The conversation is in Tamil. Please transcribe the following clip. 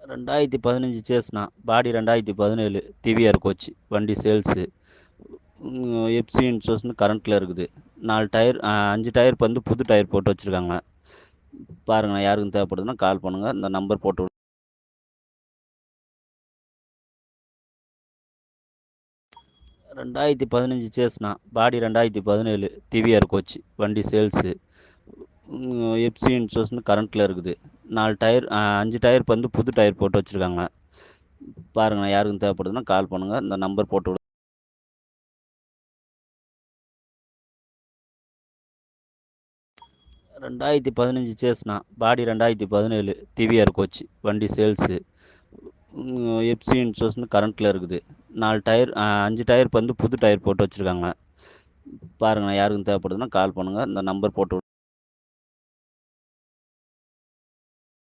2015 சேஸ்ண்ணா. பாடி 2017 டிவிஆர் கோச். வண்டி சேல்ஸு. எஃப்சி இன்சூரன்ஸ்னு கரண்ட்டில் இருக்குது. 4 டயர் 5 டயர் வந்து புது டயர் போட்டு வச்சுருக்காங்க. பாருங்கண்ணா, யாருக்கும் தேவைப்படுதுன்னா கால் பண்ணுங்கள். இந்த நம்பர் போட்டு 2015 சேஸ்ண்ணா. பாடி 2017 டிவிஆர் கோச். வண்டி சேல்ஸு. எஃப்சி இன்சூரன்ஸ்னு கரண்ட்டில் இருக்குது. 4 டயர் 5 டயர் வந்து புது டயர் போட்டு வச்சுருக்காங்க. பாருங்கண்ணா, யாருக்கும் தேவைப்படுதுன்னா கால் பண்ணுங்கள். இந்த நம்பர் போட்டு 2015 சேஸ்ண்ணா. பாடி 2017 டிவிஆர் கோச். வண்டி சேல்ஸு. எஃப்சி இன்சூரன்ஸ்னு கரண்ட்டில் இருக்குது. 4 டயர் 5 டயர் வந்து புது டயர் போட்டு வச்சுருக்காங்க. பாருங்கண்ணா, யாருக்கும் தேவைப்படுதுன்னா கால் பண்ணுங்கள். இந்த நம்பர் போட்டு